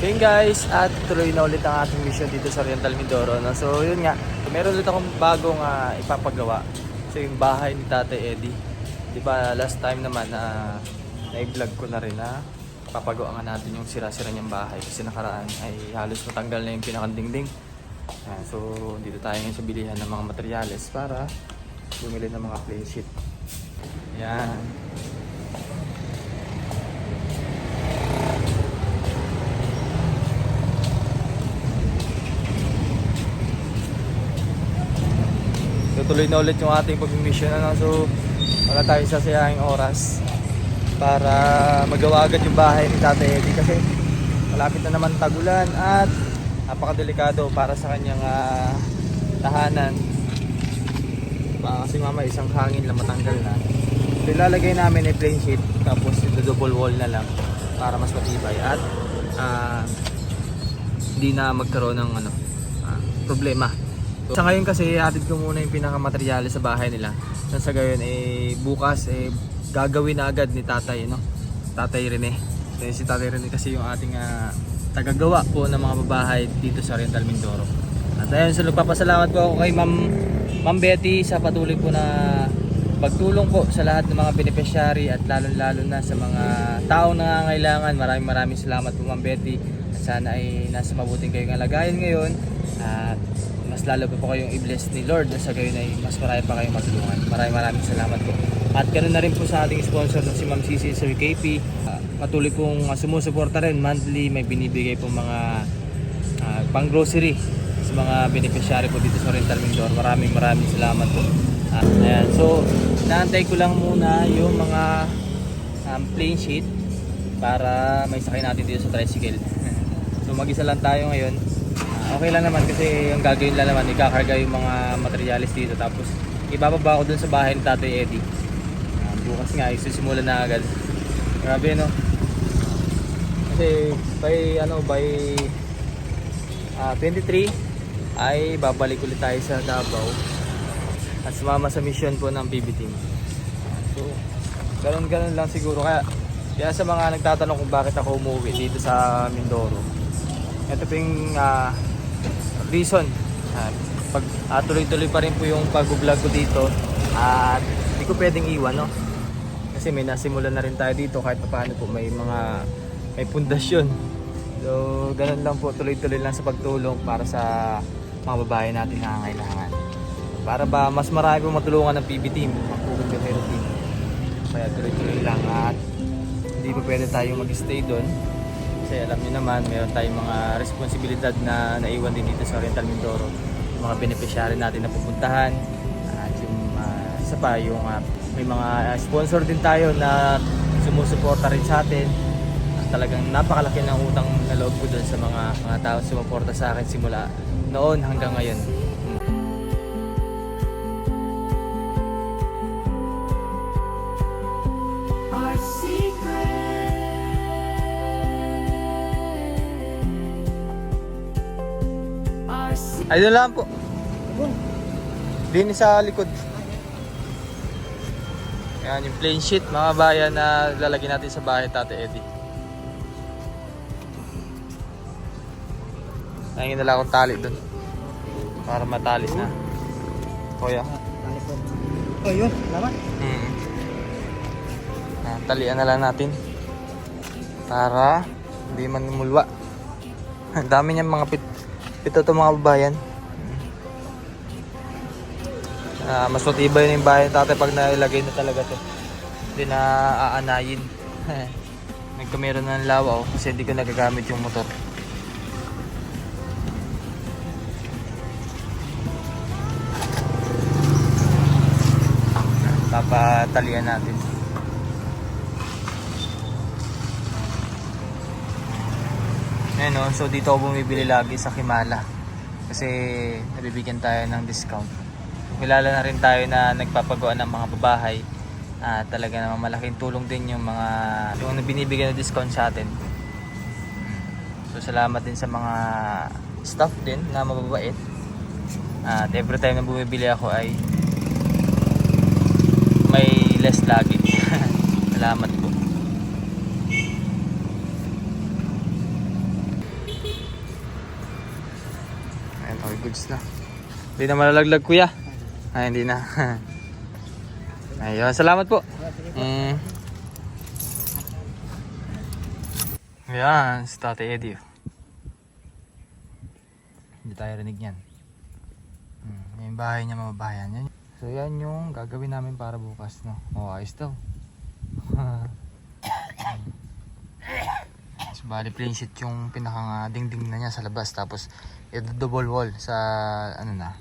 Yun guys, at tuloy na ulit ang ating mission dito sa Oriental Mindoro. No? So yun nga, meron ulit akong bagong ipapagawa. So yung bahay ni Tatay Eddie. Diba last time naman na-vlog ko na rin na papagawa nga natin yung sira-sira niyang bahay. Kasi nakaraan ay halos matanggal na yung pinakandingding. So dito tayo ngayon sa bilihan ng mga materyales para bumili ng mga plain sheet. Yan. So tuloy na ulit yung ating pag-mission. So wala tayong sasayanging oras para magawa agad yung bahay ni Tatay Eddie kasi malapit na naman tagulan at napakadelikado para sa kanyang tahanan. Kasi mama isang hangin lang matanggal na. So ilalagay namin ay plain sheet tapos ito double wall na lang para mas matibay at hindi na magkaroon ng problema. So, sa ngayon kasi atid ko muna yung pinakamateryales sa bahay nila. Sa gayon bukas gagawin na agad ni Tatay, no? Tatay Rene. So, si Tatay Rene kasi yung ating tagagawa po ng mga babahay dito sa Oriental Mindoro. At ayun, so nagpapasalamat po ako kay Ma'am Betty sa patuloy po na pagtulong po sa lahat ng mga beneficiary at lalo na sa mga taong nangangailangan. Maraming salamat po Ma'am Betty. At sana ay nasa mabuting kayong kalagayan ngayon. At mas lalo po kayong i-bless ni Lord na sa gayon ay mas marami pa kayong matulungan. Maraming salamat po. At ganoon na rin po sa ating sponsor na si Ma'am Sisi sa KP. Patuloy pong sumusuporta rin monthly, may binibigay pong mga pang grocery sa mga beneficiary po dito sa Oriental Mindoro. Maraming salamat po. Ayan. So naantay ko lang muna yung mga plain sheet para may sakay natin dito sa tricycle. So mag-isa lang tayo ngayon. Okay lang naman kasi yung gagawin lang naman, ikakarga yung mga materyales dito tapos ibababa ko dun sa bahay ni Tatay Eddie. Bukas nga isusimulan na agad. Grabe no. Kasi by 23 ay babalik ulit tayo sa Davao at sumama sa mission po ng PB team. So ganun lang siguro kaya sa mga nagtatanong kung bakit ako umuwi dito sa Mindoro. Ito po yung reason. Pag tuloy-tuloy pa rin po yung pag-vlog ko dito at hindi ko pwedeng iwan, no? Kasi may nasimulan na rin tayo dito kahit paano po may pundasyon. So ganun lang po, tuloy-tuloy lang sa pagtulong para sa mga babae natin na nangangailangan. Para ba mas marami po matulungan ng PB team, ang Pugong Guerrero team. Kaya tuloy-tuloy lang at hindi po pwede tayong mag-stay doon. Kasi alam niyo naman, mayroon tayong mga responsibilidad na naiwan din dito sa Oriental Mindoro. Yung mga beneficiary natin na pupuntahan. At yung isa pa, yung may mga sponsor din tayo na sumusuporta rin sa atin. At talagang napakalaki ng utang na loob ko doon sa mga tao sumuporta sa akin simula noon hanggang ngayon. Ay doon lang po. Din sa likod. Yan yung plain sheet mga bayan na lalagyan natin sa bahay Tatay Eddie. Nangingin na lang akong tali doon para matalis na. Kuya. Oh yun, laman. Talian na lang natin para hindi man mulwa. Ang dami niyang mga pito to mga babayan. Mas matibay na yung bahay Tatay pag nailagay na talaga to. Hindi na aanayin. Nagkamera na ng lawa kasi hindi ko nagagamit yung motor. Papatalian natin. Ayan, so dito ako bumibili lagi sa Kimala kasi nabibigyan tayo ng discount. Kilala na rin tayo na nagpapagawa ng mga babahay. Talaga naman malaking tulong din yung binibigyan ng discount sa atin. So salamat din sa mga staff din na mababait. At every time na bumibili ako ay may less lagi. Salamat po. goods na. Hindi na malalaglag kuya. Ay, hindi na. Ayun, salamat po. Ayan, si Tatay Eddie. Hindi tayo rinig yan. Yung bahay niya, mababayan yan. So yan yung gagawin namin para bukas, no? O, ayos daw. So, bali plain sheet yung pinakang dingding na niya sa labas. Tapos ito double wall sa ano na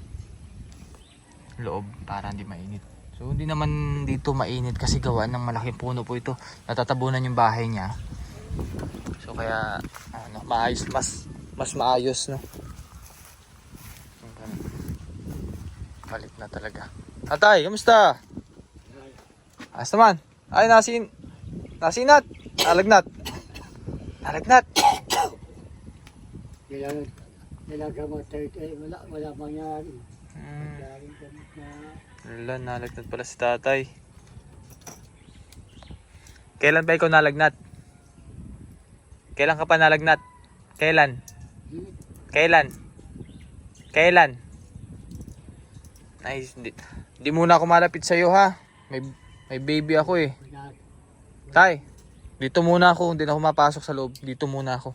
loob para hindi mainit. So hindi naman dito mainit kasi gawa ng malaking puno po ito. Natatabunan yung bahay niya. So kaya ano, maayos, mas maayos, no? Balik na talaga. Atay, kamusta? Ayos naman. Ay, nasinat. Nalagnat. Nilagamot tayo wala mangyari. Wala, nalagnat pala si tatay. Kailan ba ikaw nalagnat? Kailan ka pa nalagnat? Kailan? Nice. Di muna ako malapit sa'yo ha. May baby ako eh. Tay, dito muna ako. Hindi na ako mapasok sa loob. Dito muna ako.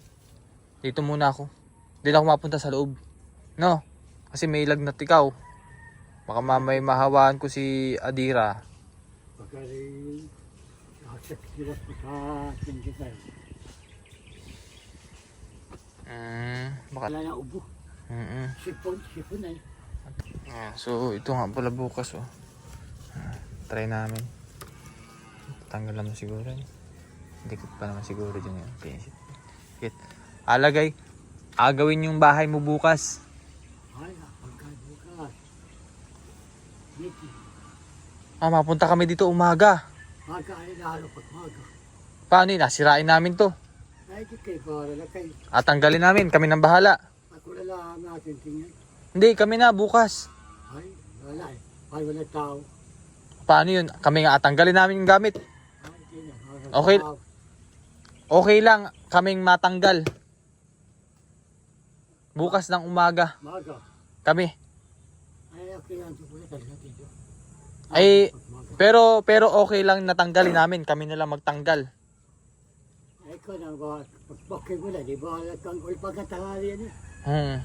Hindi na ako mapunta sa loob. No? Kasi may lagnat ikaw. Baka mamay mahawaan ko si Adira. Pagkari sila sa sindikal. Baka Wala na ubo. Sipon ay. So ito nga pala bukas oh. Try namin. Tanggal naman siguro. Dikit pa naman siguro dyan yung pinsit. Alagay. Agawin yung bahay mo bukas. Ay, pagkabukas. Dito. Mapunta kami dito umaga. Maga ay lalo pag maga. Paano yun? Sirain namin to. Ay, di kayo para na kayo. At tanggalin namin. Kami nang bahala. Ako na lang natin tingin. Hindi, kami na bukas. Ay, wala eh. Ay, wala tao. Paano yun? Kami nga tanggalin namin yung gamit. Ay, di na. Okay. Okay lang kaming matanggal. Bukas ng umaga. Maga. Kami. Ay, okay lang. Wala talaga dito. Ay, pero okay lang natanggalin namin. Kami na lang magtanggal. Ay, ko na ba? Pagpakay mo na, di ba? Kang pagkatangali yan eh.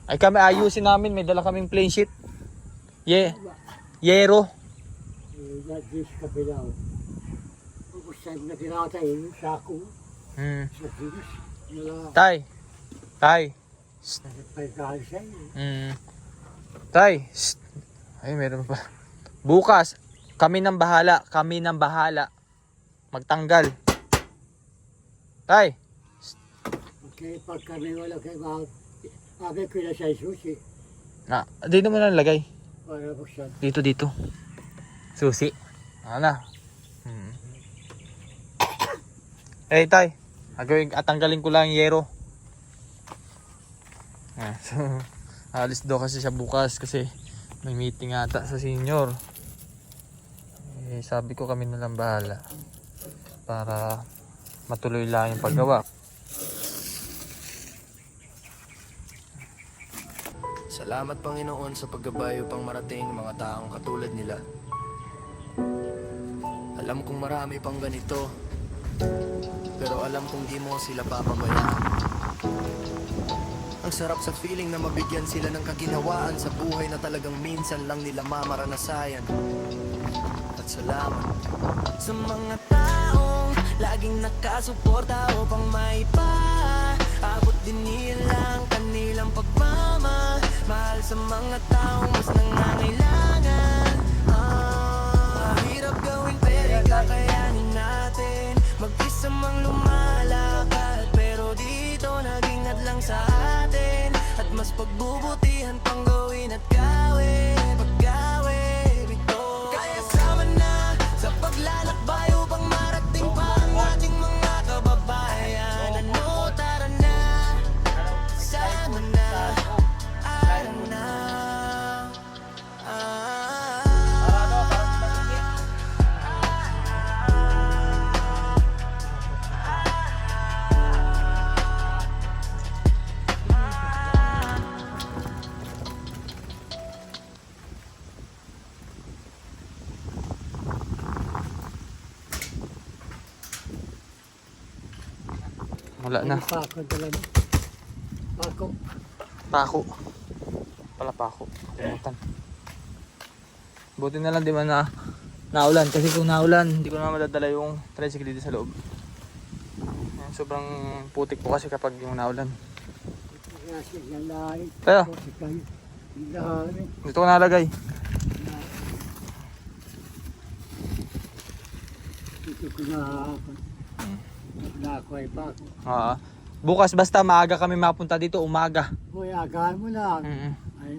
Ay kami ayusin namin. May dala kaming plain sheet. Yero. Nagdis ka bilaw. Pupusan na tinatay yung sako. Sa dinis. Tay. Pagkakal siya eh. Tay. Ay, meron pa. Bukas, kami nang bahala. Magtanggal. Tay. Okay, pag kami wala kayo abi ko na siya susi. Dito mo na nalagay. Para buksan. Dito. Susi. Ano? Eh, tay. Tanggalin ko lang yung yero. So, alis daw kasi siya bukas kasi may meeting ata sa senior. Eh, sabi ko kami na lang bahala para matuloy lang yung paggawa. Salamat Panginoon sa paggabayo pang marating mga taong katulad nila. Alam kong marami pang ganito, pero alam kong di mo sila papabayaan. Ang sarap sa feeling na mabigyan sila ng kaginhawaan sa buhay na talagang minsan lang nila mamaranasayan. At salamat sa mga taong laging nakasuporta upang maipaabot din nila ang kanilang pagmamahal sa mga taong mas nangangailangan. Mahirap gawin pero kakayanin natin. Mag-isa mang lumalakad pero dito naging hadlang sa atin. At mas pagbubutihan pang gawin at gawin. Paggawin ito. Kaya sama na sa paglalakbay upang marating pa ang ating mga kababayan. Ano, tara na, sama na, ara na. Wala na. Pako talaga. Pako. Pako. Pala pako. Kalimutan. Buti na lang di man na naulan. Kasi kung naulan, hindi ko na madadala yung tricycle dito sa loob. Ayan, sobrang putik po kasi kapag yung naulan. Kasi yung lahat. Kaya, Kasi kayo. Yung lahat. dito ko nalagay. Dito ko na ako ay pako. Bukas basta maaga kami mapunta dito, umaga. Uy, agahan mo lang. Mm-mm. Ay,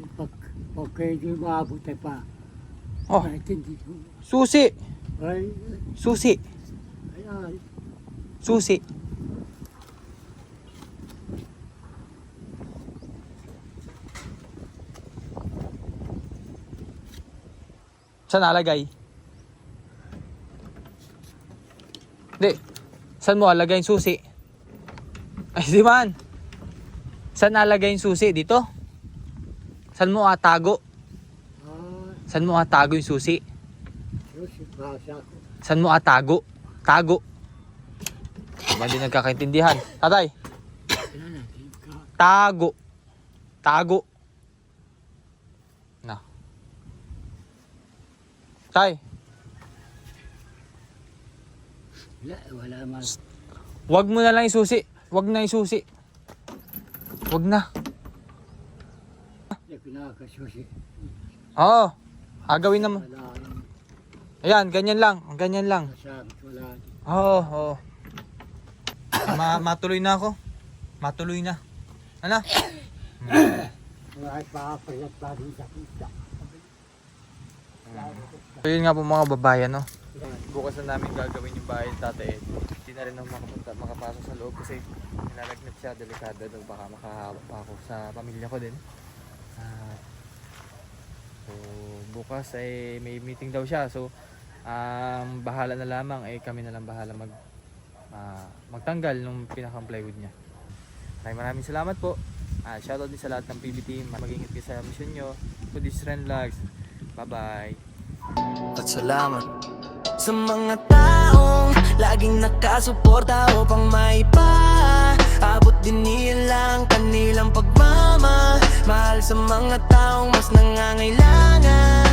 pag kayo di maabot ay pa. Oh, Naintindi ko. susi! Ay, Susi! ay. Susi! Saan nalagay? Hindi. Saan mo alagay yung susi? Ay, di man. Saan nalagay yung susi? Dito? Saan mo atago? Saan mo atago yung susi? Susi, basa ko. Saan mo atago? Tago. Diba hindi nagkakaintindihan? Tatay, tago. Tago. Na. Tay, Wala man. wag mo na lang isusi. Wag na isusi. Wag na. Hindi ko nakakasusi. Oo. Agawin naman. Wala. Ayan, ganyan lang. Ganyan lang. Masakit, wala. Oo, oo. Matuloy na ako. Matuloy na. Ano? Wala ay papalat pa rin sa kita. So yun nga po mga babayan, no? Bukas na namin gagawin yung bahay ni Tatay Ed. Hindi na rin ako makapasok sa loob kasi nilalagnat siya, delikado daw, baka makahawa pa ako sa pamilya ko din. So bukas ay may meeting daw siya, so bahala na lamang, kami na lang bahala magtanggal nung pinakang plywood niya. Maraming salamat po. Shoutout din sa lahat ng PB team. Mag-ingat kayo sa mission nyo. To this Ren Vlogs. Bye bye. At salamat sa mga taong laging nakasuporta upang maipaabot din nila ang kanilang pagmamahal sa mga taong mas nangangailangan.